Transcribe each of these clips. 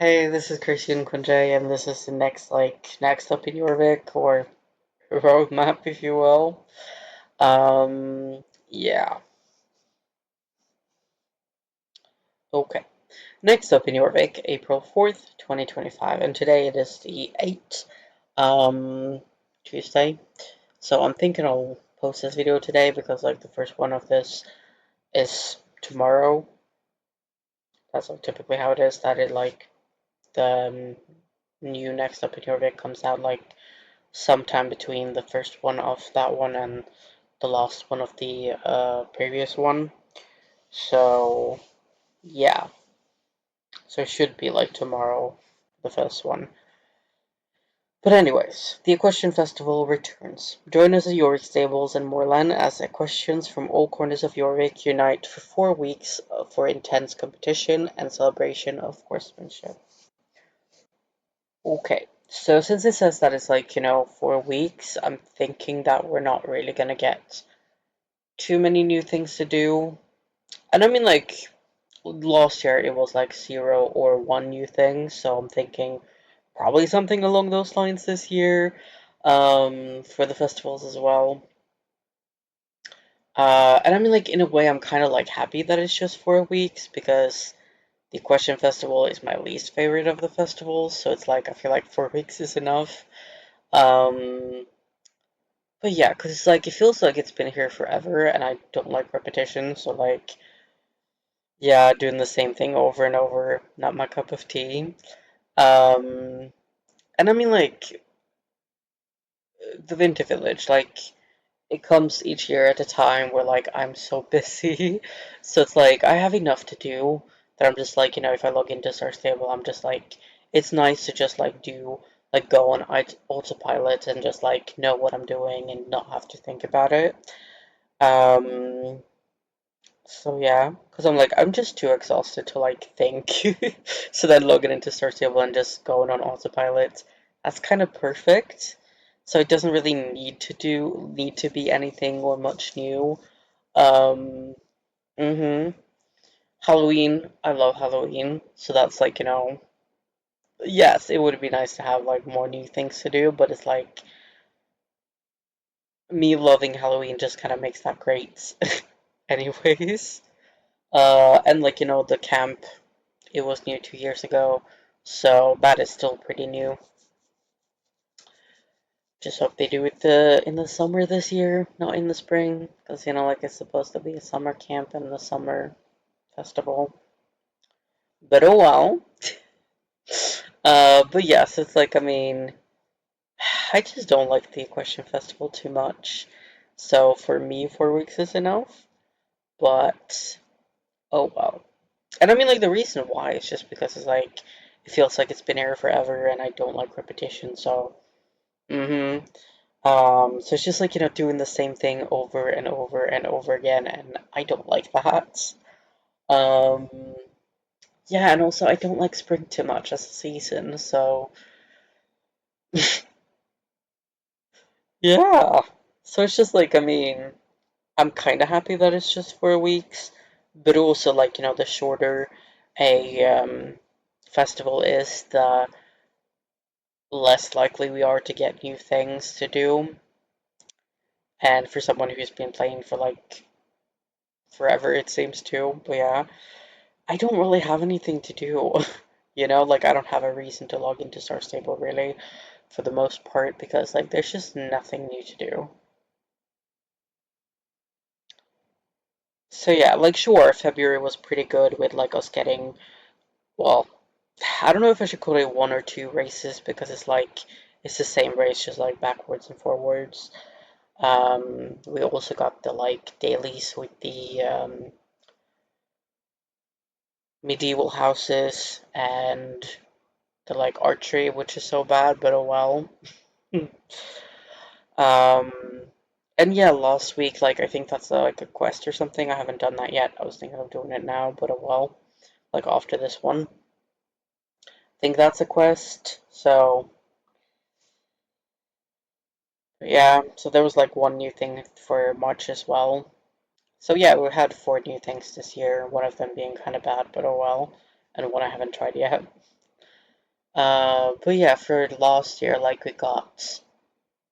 Hey, this is Christian Kunjay, and this is the next up in Jorvik, or roadmap, if you will. Yeah. Okay. Next up in Jorvik, April 4th, 2025, and today it is the 8th, Tuesday. So I'm thinking I'll post this video today because, like, the first one of this is tomorrow. That's like typically how it is, that it, like, the new Next Up in Jorvik comes out, like, sometime between the first one of that one and the last one of the previous one. So, yeah. So it should be like tomorrow, the first one. But anyways, the Equestrian Festival returns. Join us at Jorvik Stables and Moorland as equestrians from all corners of Jorvik unite for 4 weeks for intense competition and celebration of horsemanship. Okay, so since it says that it's like, 4 weeks, I'm thinking that we're not really gonna get too many new things to do. And I mean, like, last year it was like 0 or 1 new thing, so I'm thinking probably something along those lines this year, for the festivals as well. And I mean, like, in a way, I'm kind of like happy that it's just 4 weeks because the Equestrian Festival is my least favorite of the festivals, so it's like I feel like 4 weeks is enough. Um, but yeah, because it's like it feels like it's been here forever, and I don't like repetition, so like, yeah, doing the same thing over and over, not my cup of tea. Um, and I mean, like, the Winter Village, like, it comes each year at a time where, like, I'm so busy. So it's like, I have enough to do that I'm just like, if I log into Star Stable, I'm just like, it's nice to just, like, go on autopilot and just, like, know what I'm doing and not have to think about it. Um, So yeah, because I'm like, I'm just too exhausted to like think. So then logging into Star Stable and just going on autopilot, that's kind of perfect. So it doesn't really need to be anything or much new. Um, Halloween, I love Halloween. So that's like, yes, it would be nice to have like more new things to do, but it's like me loving Halloween just kind of makes that great. Anyways. And like, the camp, it was new 2 years ago, so that is still pretty new. Just hope they do it in the summer this year, not in the spring, because like it's supposed to be a summer camp and the summer festival. But oh well. But yes, it's like, I mean, I just don't like the Equestrian Festival too much. So for me, 4 weeks is enough. But oh well. And I mean, like, the reason why is just because it's like, it feels like it's been here forever, and I don't like repetition, so, so it's just like, doing the same thing over and over and over again, and I don't like that. Um, yeah, and also, I don't like spring too much as a season, so, yeah. So it's just like, I mean, I'm kind of happy that it's just 4 weeks, but also, like, the shorter a festival is, the less likely we are to get new things to do. And for someone who's been playing for like forever, it seems to. But yeah, I don't really have anything to do. Like, I don't have a reason to log into Star Stable really, for the most part, because like there's just nothing new to do. So yeah, like, sure, February was pretty good with like us getting, well, I don't know if I should call it 1 or 2 races, because it's like it's the same race, just like backwards and forwards. We also got the like dailies with the medieval houses and the like archery, which is so bad, but oh well. um, and yeah, last week, like, I think that's like a quest or something. I haven't done that yet. I was thinking of doing it now, but oh well. Like, after this one, I think that's a quest. So yeah, so there was like one new thing for March as well. So yeah, we had 4 new things this year, one of them being kind of bad, but oh well, and one I haven't tried yet. But yeah, for last year, like we got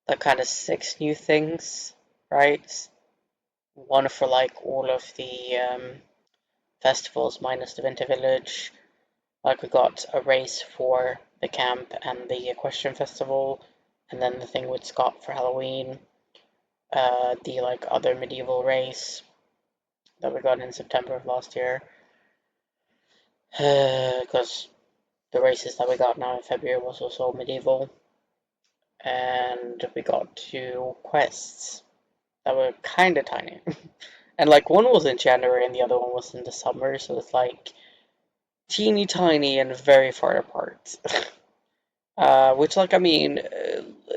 like kind of 6 new things, right? One for like all of the festivals minus the Winter Village. Like we got a race for the camp and the Equestrian Festival, and then the thing with Scott for Halloween. The like other medieval race that we got in September of last year. Because the races that we got now in February was also medieval. And we got 2 quests that were kind of tiny. And like one was in January and the other one was in the summer, so it's like teeny tiny and very far apart. Which, like, I mean,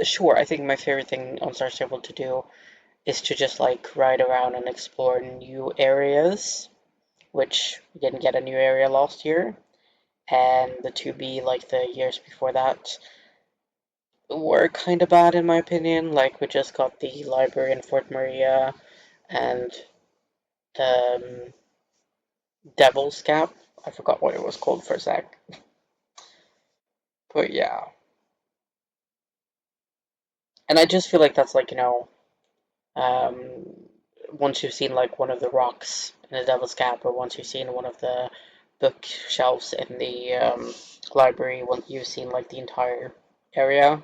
sure, I think my favorite thing on Star Stable to do is to just like ride around and explore new areas, which we didn't get a new area last year, and the 2B, like the years before that, were kind of bad in my opinion. Like, we just got the library in Fort Maria and the Devil's Cap. I forgot what it was called for a sec. But yeah. And I just feel like that's like, um, once you've seen like one of the rocks in the Devil's Cap, or once you've seen one of the bookshelves in the library, once you've seen like the entire area.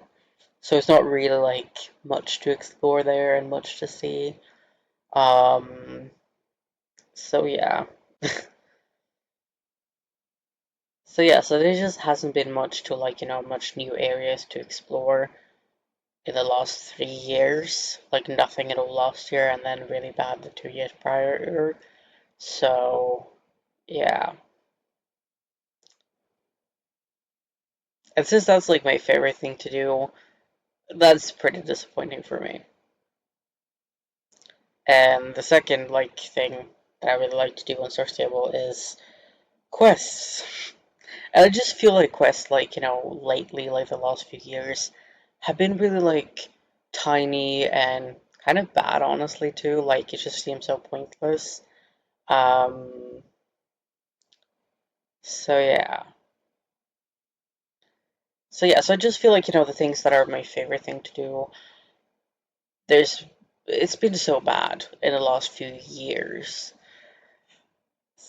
So it's not really like much to explore there and much to see. Um, so yeah. So yeah, so there just hasn't been much to like, much new areas to explore in the last 3 years. Like nothing at all last year, and then really bad the 2 years prior. So yeah. And since that's like my favorite thing to do, that's pretty disappointing for me. And the second like thing that I really like to do on Star Stable is quests. And I just feel like quests, like, lately, like the last few years, have been really like tiny and kind of bad, honestly, too. Like, it just seems so pointless. Um, so yeah. So yeah, so I just feel like, the things that are my favorite thing to do, there's, it's been so bad in the last few years.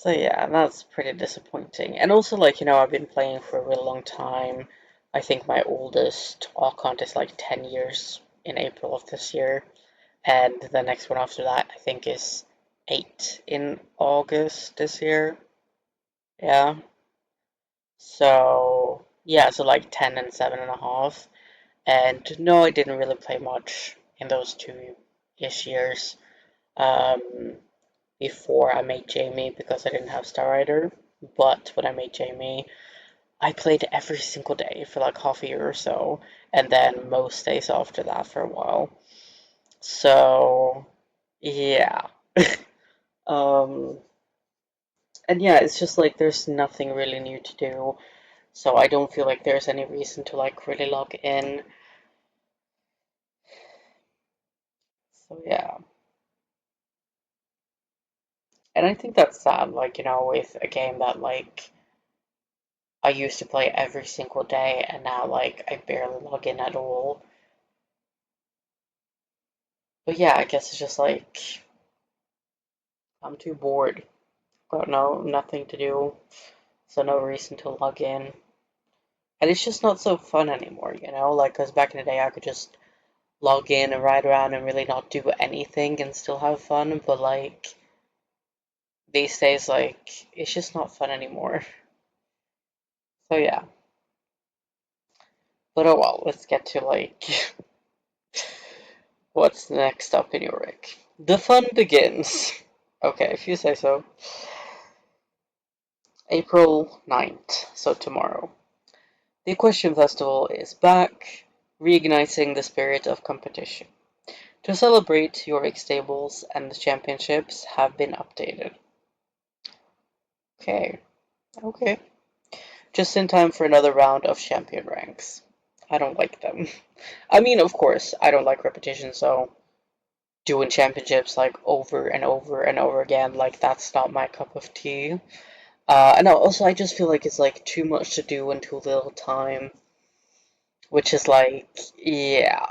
So yeah, that's pretty disappointing. And also, like, I've been playing for a really long time. I think my oldest Archon is like 10 years in April of this year. And the next one after that, I think, is 8 in August this year. Yeah. So, yeah, so like 10 and 7.5. And no, I didn't really play much in those 2-ish years. Um, Before I made Jamie, because I didn't have Star Rider. But when I made Jamie, I played every single day for like half a year or so, and then most days after that for a while. So, yeah. um, and yeah, it's just like there's nothing really new to do, so I don't feel like there's any reason to like really log in. So, yeah. And I think that's sad, like, with a game that like I used to play every single day, and now like I barely log in at all. But yeah, I guess it's just like I'm too bored. Got nothing to do, so no reason to log in. And it's just not so fun anymore, Like, because back in the day I could just log in and ride around and really not do anything and still have fun, but like these days, like it's just not fun anymore. So yeah. But oh well, let's get to like what's next up in your rig. The fun begins. Okay, if you say so. April 9th, so tomorrow. The Equestrian Festival is back, reigniting the spirit of competition. To celebrate, Jorvik stables and the championships have been updated. Okay, okay. Just in time for another round of champion ranks. I don't like them. I mean, of course, I don't like repetition, so doing championships like over and over and over again, like that's not my cup of tea. And also, I just feel like it's like too much to do in too little time, which is like, yeah.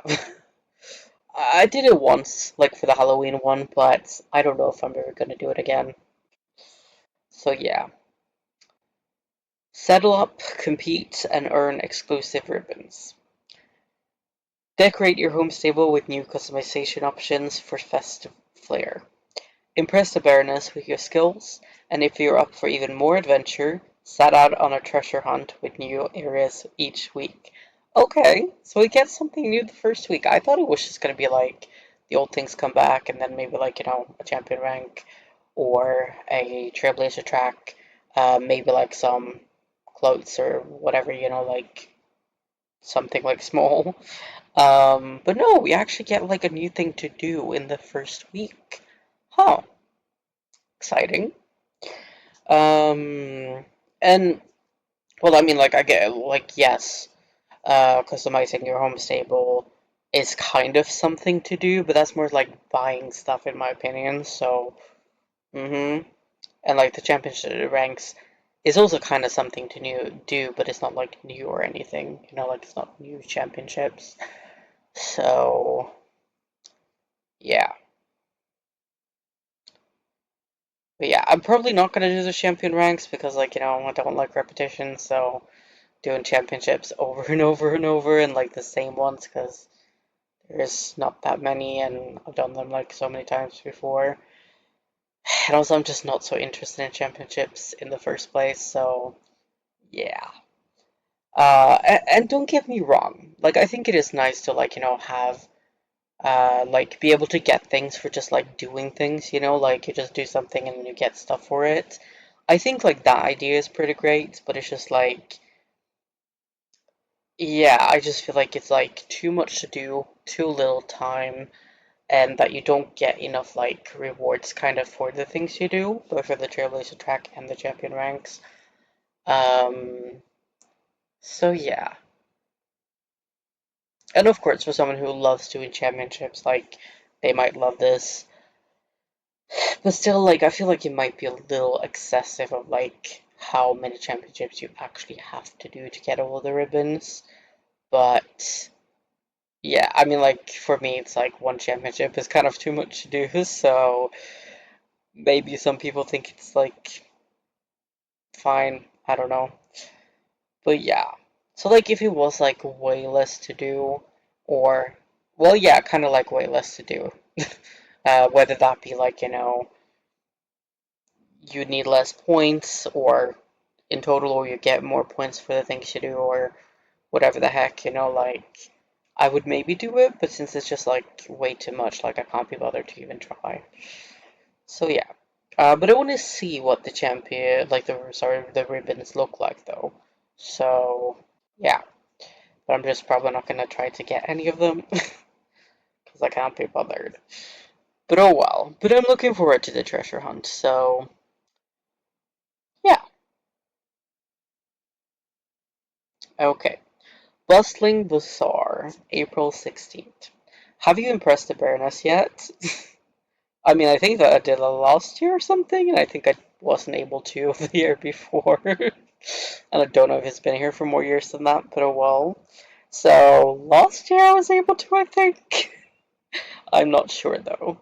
I did it once, like for the Halloween one, but I don't know if I'm ever gonna do it again. So yeah. Settle up, compete, and earn exclusive ribbons. Decorate your home stable with new customization options for festive flair. Impress the Baroness with your skills, and if you're up for even more adventure, set out on a treasure hunt with new areas each week. Okay, so we get something new the first week. I thought it was just gonna be like the old things come back, and then maybe like a champion rank or a trailblazer track, maybe like some clothes or whatever, like something like small. But no, we actually get like a new thing to do in the first week. Huh, exciting. And well, I mean, like I get like yes, customizing your home stable is kind of something to do, but that's more like buying stuff in my opinion. So, and like the championship ranks is also kind of something to do, but it's not like new or anything. Like it's not new championships. So yeah, but yeah, I'm probably not gonna do the champion ranks because like I don't like repetition. So doing championships over and over and over and like the same ones because there's not that many and I've done them like so many times before. And also, I'm just not so interested in championships in the first place. So yeah. And don't get me wrong. Like I think it is nice to like have like be able to get things for just like doing things. Like you just do something and then you get stuff for it. I think like that idea is pretty great, but it's just like yeah, I just feel like it's like too much to do, too little time, and that you don't get enough like rewards kind of for the things you do, both for the Trailblazer track and the champion ranks. Um, so yeah. And of course, for someone who loves doing championships, like they might love this. But still, like I feel like it might be a little excessive of like how many championships you actually have to do to get all the ribbons. But yeah, I mean, like for me, it's like one championship is kind of too much to do. So maybe some people think it's like fine. I don't know. But yeah. So like if it was like way less to do, or well, yeah, kind of like way less to do. Whether that be like you need less points, or in total, or you get more points for the things you do, or whatever the heck, like I would maybe do it, but since it's just like way too much, like I can't be bothered to even try. So yeah, but I want to see what the champion, like the ribbons look like though. So yeah, but I'm just probably not gonna try to get any of them because I can't be bothered. But oh well. But I'm looking forward to the treasure hunt. So yeah, okay. Bustling Bazaar, April 16th. Have you impressed the Baroness yet? I mean, I think that I did it last year or something, and I think I wasn't able to the year before. And I don't know if it's been here for more years than that, but oh well. So, last year I was able to, I think. I'm not sure though.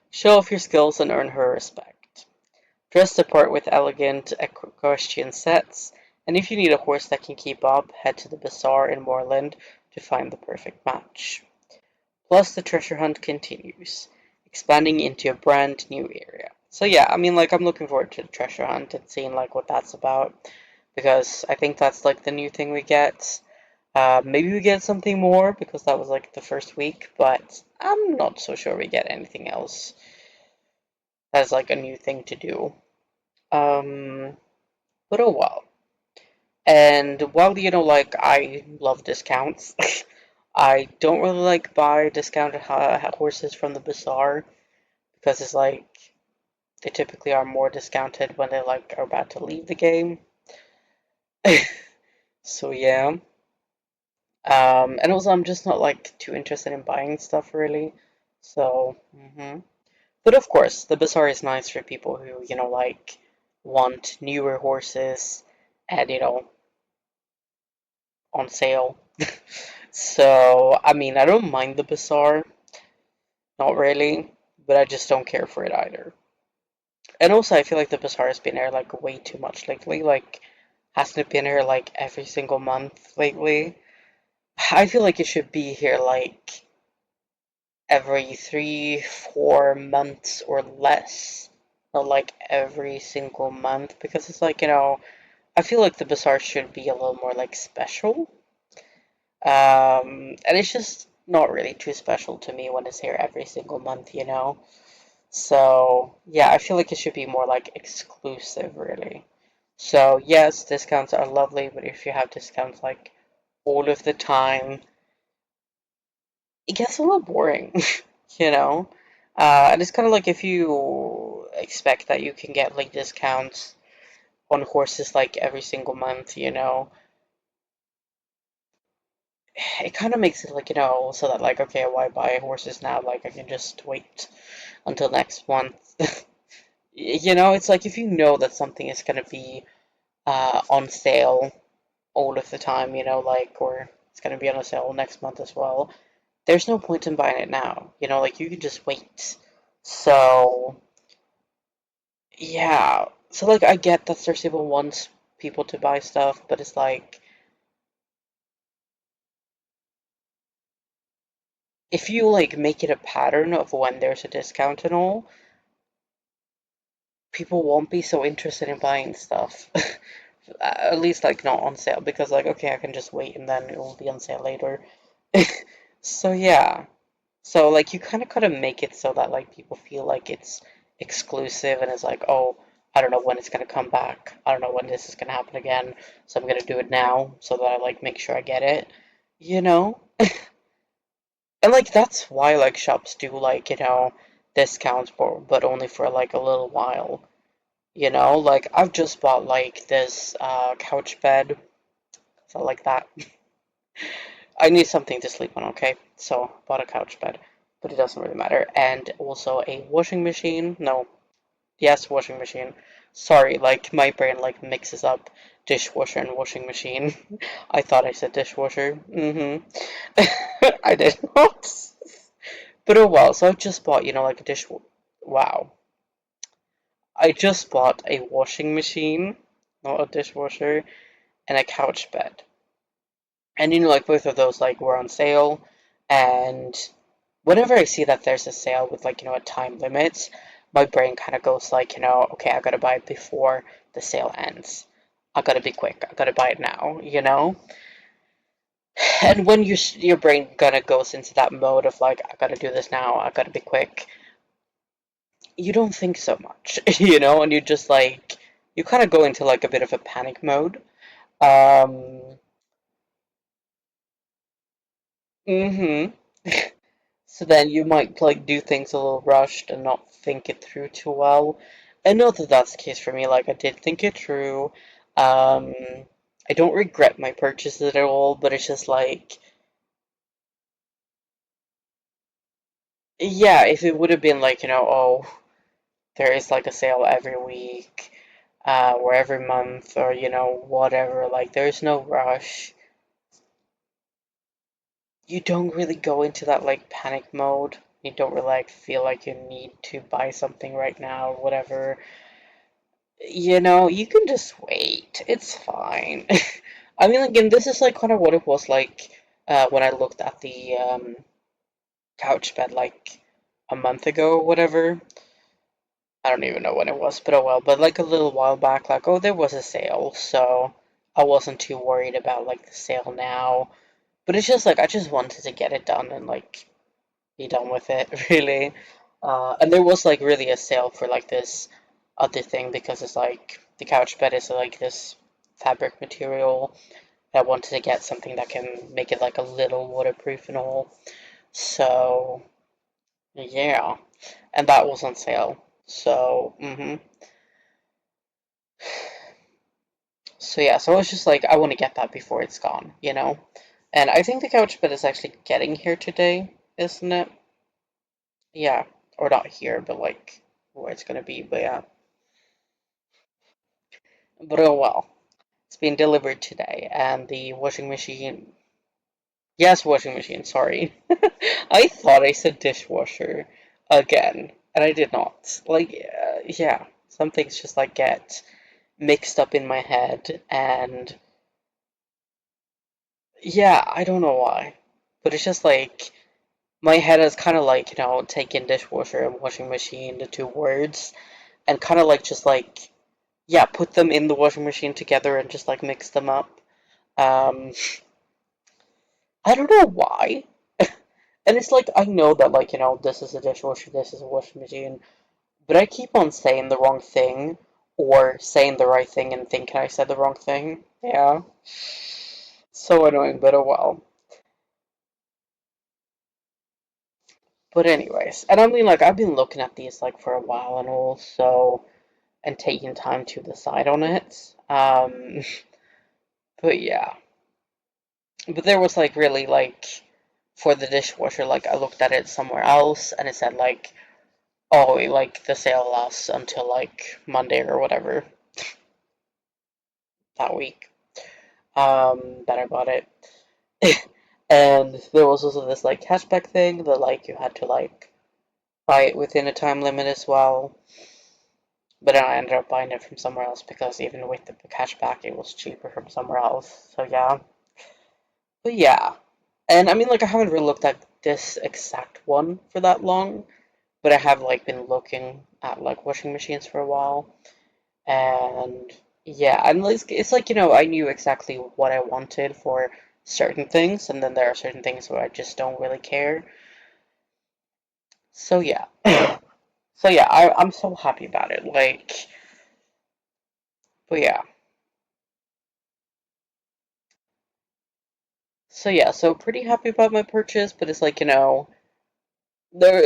Show off your skills and earn her respect. Dress the part with elegant equestrian sets, and if you need a horse that can keep up, head to the bazaar in Moorland to find the perfect match. Plus, the treasure hunt continues, expanding into a brand new area. So yeah, I mean, like, I'm looking forward to the treasure hunt and seeing, like, what that's about, because I think that's, like, the new thing we get. Maybe we get something more, because that was, like, the first week, but I'm not so sure we get anything else as, like, a new thing to do. Um, but oh well. And while, like, I love discounts, I don't really, like, buy discounted horses from the bazaar, because it's like they typically are more discounted when they like are about to leave the game. So yeah. And also I'm just not like too interested in buying stuff really. So but of course the bazaar is nice for people who like want newer horses and, on sale. So, I mean, I don't mind the bazaar, not really, but I just don't care for it either. And also, I feel like the bazaar has been here like way too much lately. Like, hasn't it been here like every single month lately? I feel like it should be here like every 3, 4 months or less, not like every single month, because it's like, I feel like the bazaar should be a little more like special. And it's just not really too special to me when it's here every single month. So, yeah, I feel like it should be more like exclusive, really. So, yes, discounts are lovely, but if you have discounts like all of the time, it gets a little boring, you know? And it's kind of like if you expect that you can get like discounts on horses like every single month, it kind of makes it like, so that like, okay, why buy horses now? Like, I can just wait until next month. It's like if you know that something is going to be on sale all of the time, like, or it's going to be on a sale next month as well, there's no point in buying it now, like you can just wait. So, yeah. So, like, I get that Cersei wants people to buy stuff, but it's like, if you, like, make it a pattern of when there's a discount and all, people won't be so interested in buying stuff. At least, like, not on sale, because, like, okay, I can just wait and then it will be on sale later. So, yeah. So, like, you kind of gotta make it so that, like, people feel like it's exclusive and it's like, oh, I don't know when it's gonna come back. I don't know when this is gonna happen again. So I'm gonna do it now so that I, like, make sure I get it. You know? And, like, that's why, like, shops do, like, discounts for, but only for, like, a little while. Like, I've just bought, like, this couch bed. So, like that. I need something to sleep on, okay? So, bought a couch bed, but it doesn't really matter. And also a washing machine. No, yes, washing machine. Sorry, like my brain like mixes up dishwasher and washing machine. I thought I said dishwasher. I did not. But oh well. So I just bought, like a dish. Wow. I just bought a washing machine, not a dishwasher, and a couch bed. And like both of those like were on sale, and whenever I see that there's a sale with like a time limit, my brain kind of goes like okay, I gotta buy it before the sale ends. I gotta be quick. I gotta buy it now. And when your brain kind of goes into that mode of like I gotta do this now, I gotta be quick, you don't think so much, and you just like you kind of go into like a bit of a panic mode. Um, mm-hmm. So then you might like do things a little rushed and not think it through too well. And not that that's the case for me. Like I did think it through. Um, I don't regret my purchases at all, but it's just like, yeah, if it would have been like, oh, there is like a sale every week, or every month, or whatever. Like there's no rush. You don't really go into that like panic mode. You don't really like feel like you need to buy something right now, whatever. You can just wait. It's fine. I mean, again, this is like kind of what it was like when I looked at the couch bed like a month ago or whatever. I don't even know when it was, but oh well. But like a little while back, like, oh, there was a sale, so I wasn't too worried about like the sale now. But it's just like I just wanted to get it done and like be done with it, really. And there was like really a sale for like this other thing because it's like the couch bed is like this fabric material. I wanted to get something that can make it like a little waterproof and all. So yeah, and that was on sale. So so yeah, so I was just like I want to get that before it's gone. And I think the couch bed is actually getting here today, isn't it? Yeah, or not here, but like where it's gonna be. But yeah. But oh well. It's been delivered today, and the washing machine. Yes, washing machine, sorry. I thought I said dishwasher again, and I did not. Yeah, some things just like get mixed up in my head, and yeah, I don't know why. But it's just like my head has kind of like, taken dishwasher and washing machine, the two words, and kind of like just like, yeah, put them in the washing machine together and just like mix them up. Um, I don't know why. And it's like, I know that, like, this is a dishwasher, this is a washing machine, but I keep on saying the wrong thing, or saying the right thing and thinking I said the wrong thing. Yeah. So annoying, but oh well. But anyways, and I mean, like, I've been looking at these, like, for a while and all, so, and taking time to decide on it. But yeah. But there was, like, really, like, for the dishwasher, like, I looked at it somewhere else, and it said, like, oh, like, the sale lasts until, like, Monday or whatever that week, that I bought it. And there was also this, like, cashback thing that, like, you had to, like, buy it within a time limit as well. But then I ended up buying it from somewhere else because even with the cashback, it was cheaper from somewhere else. So yeah. But yeah. And I mean, like, I haven't really looked at this exact one for that long, but I have, like, been looking at, like, washing machines for a while. And yeah, and it's like, I knew exactly what I wanted for certain things, and then there are certain things where I just don't really care. So yeah. So yeah, I'm so happy about it. Like, but yeah. So yeah, so pretty happy about my purchase, but it's like, there,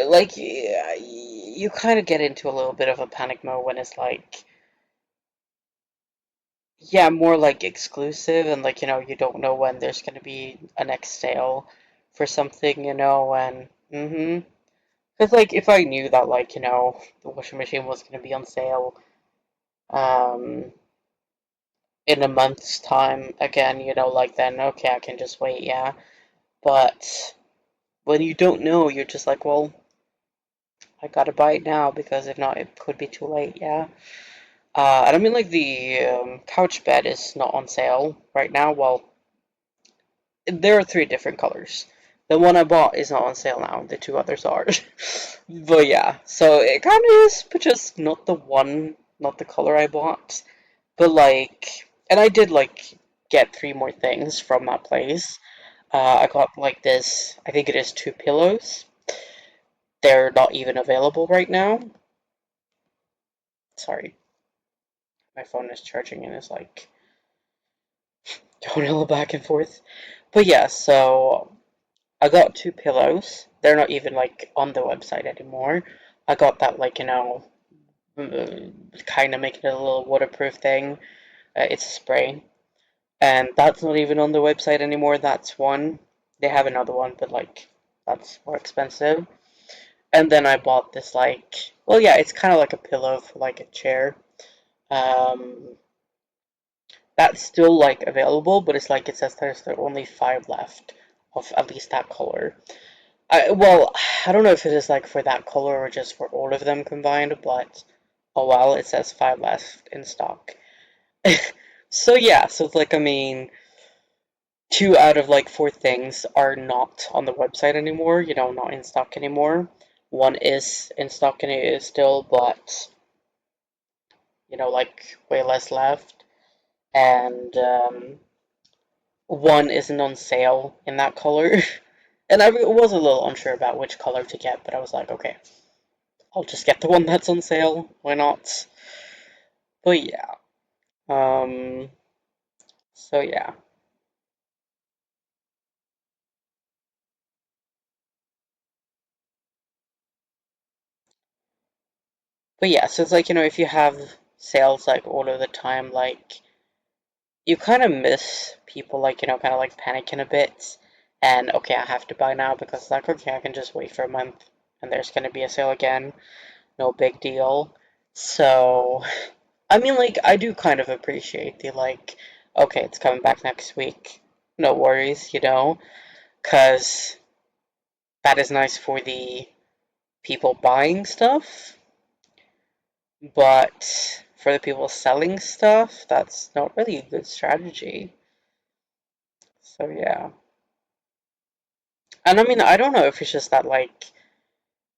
like, you kind of get into a little bit of a panic mode when it's like, yeah, more like exclusive, and like, you don't know when there's going to be a next sale for something, and because like if I knew that, like, the washing machine was going to be on sale um in a month's time again, like, then okay, I can just wait, yeah. But when you don't know, you're just like, well, I gotta buy it now because if not, it could be too late, yeah. And I mean, like, the couch bed is not on sale right now. Well, there are three different colors. The one I bought is not on sale now. The two others are. But yeah, so it kind of is, but just not the one, not the color I bought. But like, and I did like get three more things from that place. I got like this, I think it is two pillows. They're not even available right now. Sorry, my phone is charging and it's like going a little back and forth. But yeah, so I got two pillows. They're not even like on the website anymore. I got that, like, kind of making it a little waterproof thing. It's a spray, and that's not even on the website anymore. That's one. They have another one, but like that's more expensive. And then I bought this, like, well, yeah, it's kind of like a pillow for like a chair. Um, that's still like available, but it's like it says there's only five left of at least that color. Well, I don't know if it is like for that color or just for all of them combined, but oh well, it says five left in stock. So yeah, so it's like, I mean, two out of like four things are not on the website anymore, not in stock anymore. One is in stock and it is still, but like way less left. And one isn't on sale in that color. And I was a little unsure about which color to get, but I was like, okay, I'll just get the one that's on sale. Why not? But yeah. Um. So yeah. But yeah. So it's like, if you have sales like all of the time, like, you kind of miss people, like, kind of like panicking a bit. And okay, I have to buy now because like, okay, I can just wait for a month and there's gonna be a sale again. No big deal. So I mean, like, I do kind of appreciate the, like, okay, it's coming back next week. No worries, you know, because that is nice for the people buying stuff, but for the people selling stuff, that's not really a good strategy. So, yeah. And I mean, I don't know if it's just that, like,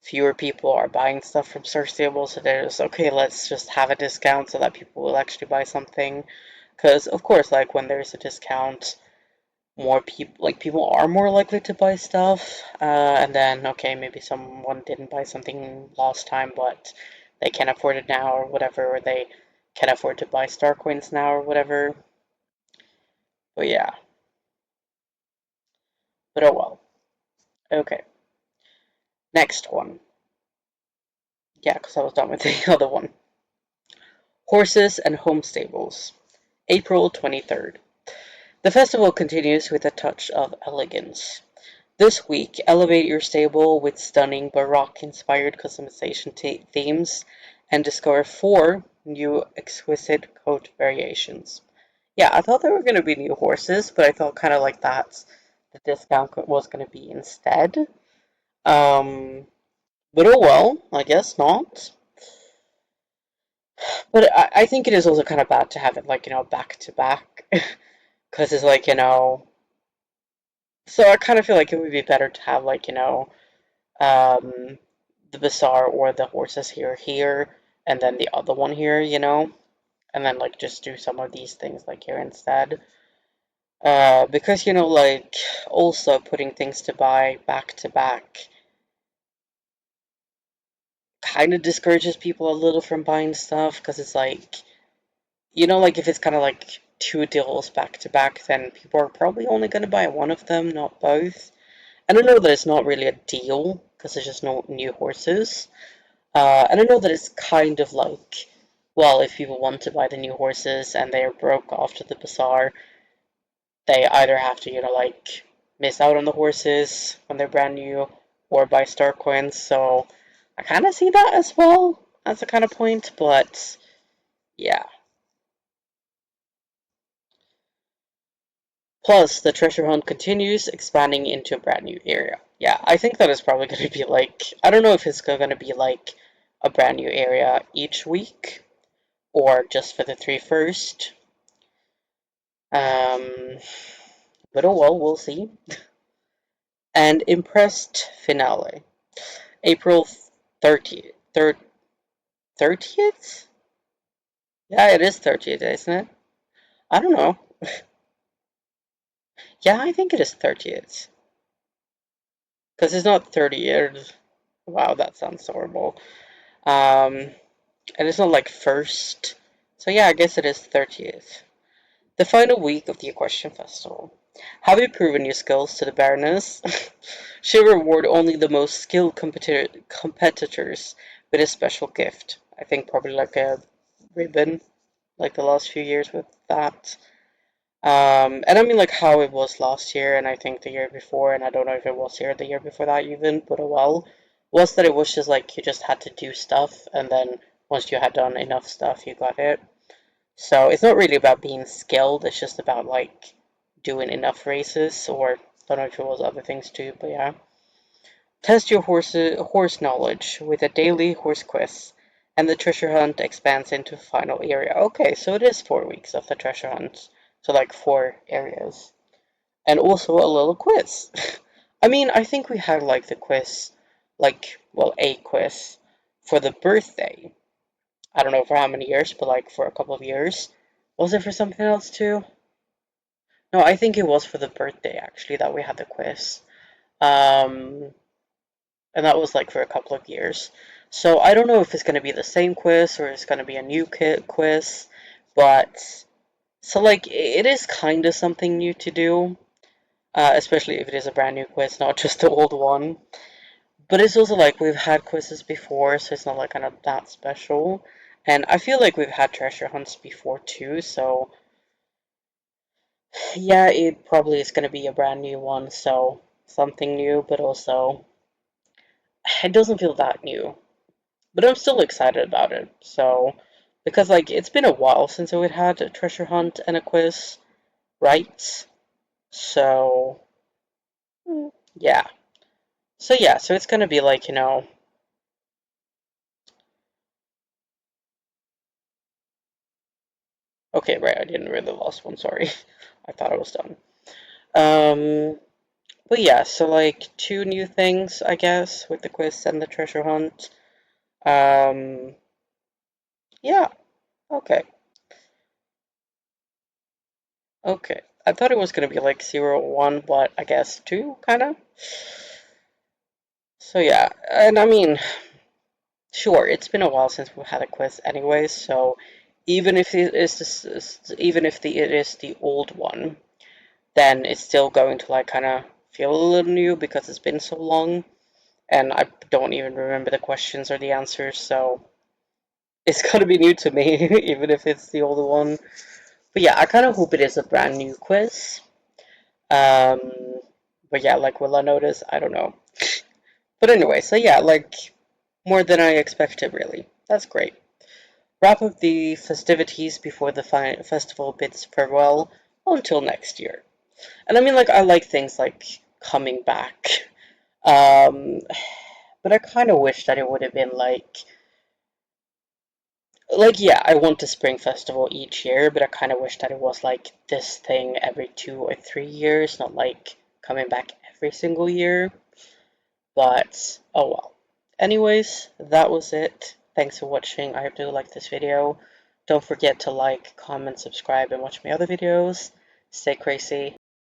fewer people are buying stuff from search tables, so there's, okay, let's just have a discount so that people will actually buy something. Because, of course, like, when there's a discount, more people, like, people are more likely to buy stuff. And then, okay, maybe someone didn't buy something last time, but they can afford it now or whatever, or they can afford to buy star coins now or whatever. But yeah, but oh well. Okay, next one. Yeah, because I was done with the other one. Horses and home stables. April 23rd. The festival continues with a touch of elegance. This week, elevate your stable with stunning Baroque-inspired customization themes and discover 4 new exquisite coat variations. Yeah, I thought there were going to be new horses, but I thought kind of like that's the discount was going to be instead. Um, but oh well, I guess not. But I think it is also kind of bad to have it like, back to back. Because it's like, so I kind of feel like it would be better to have like, um, the Bazaar or the horses here, and then the other one here, and then like just do some of these things like here instead. Because like also putting things to buy back to back kind of discourages people a little from buying stuff because it's like, like if it's kind of like 2 deals back to back, then people are probably only going to buy one of them, not both. And I know that it's not really a deal because there's just no new horses. And I know that it's kind of like, well, if people want to buy the new horses and they are broke after the bazaar, they either have to, like miss out on the horses when they're brand new or buy star coins. So I kind of see that as well as a kind of point, but yeah. Plus, the treasure hunt continues, expanding into a brand new area. Yeah, I think that is probably going to be like, I don't know if it's going to be like a brand new area each week or just for the 3 first. Um, but oh well, we'll see. And Impressed finale, April 30th. 30th? Yeah, it is 30th, isn't it? I don't know. Yeah, I think it is 30th. Because it's not 30 years. Wow, that sounds horrible. And it's not like first. So yeah, I guess it is 30th. The final week of the Equestrian Festival. Have you proven your skills to the Baroness? She'll reward only the most skilled competitors with a special gift. I think probably like a ribbon, like the last few years with that. And I mean like how it was last year, and I think the year before, and I don't know if it was here the year before that even, but oh well, was that it was just like you just had to do stuff, and then once you had done enough stuff, you got it. So it's not really about being skilled, it's just about like doing enough races, or I don't know if it was other things too, but yeah. Test your horse knowledge with a daily horse quiz, and the treasure hunt expands into final area. Okay, so it is 4 weeks of the treasure hunt, so like 4 areas, and also a little quiz. I mean, I think we had like the quiz, like well, a quiz for the birthday. I don't know for how many years, but like for a couple of years. Was it for something else too? No, I think it was for the birthday actually that we had the quiz. Um, and that was like for a couple of years. So I don't know if it's going to be the same quiz or it's going to be a new quiz, but so like it is kind of something new to do, especially if it is a brand new quiz, not just the old one. But it's also like we've had quizzes before, so it's not like kind of that special. And I feel like we've had treasure hunts before too, so yeah, it probably is going to be a brand new one, so something new, but also it doesn't feel that new. But I'm still excited about it. So, Because, like, it's been a while since we had a treasure hunt and a quiz, right? So, yeah. So, yeah, so it's gonna be like, okay, right, I didn't read the last one, sorry. I thought I was done. Um, but yeah, so, like, two new things, I guess, with the quiz and the treasure hunt. Um, yeah, okay. Okay. I thought it was gonna be like 0, 1, but I guess 2, kinda. So yeah, and I mean, sure, it's been a while since we've had a quiz anyway, so even if it is it is the old one, then it's still going to like kind of feel a little new because it's been so long, and I don't even remember the questions or the answers, so it's gonna be new to me, even if it's the older one. But yeah, I kind of hope it is a brand new quiz. Um, but yeah, like, will I notice? I don't know. But anyway, so yeah, like, more than I expected, really. That's great. Wrap up the festivities before the festival bids farewell until next year. And I mean, like, I like things like coming back. Um, but I kind of wish that it would have been like, yeah, I want the spring festival each year, but I kind of wish that it was like this thing every 2 or 3 years, not like coming back every single year. But, oh well. Anyways, that was it. Thanks for watching. I hope you liked this video. Don't forget to like, comment, subscribe, and watch my other videos. Stay crazy.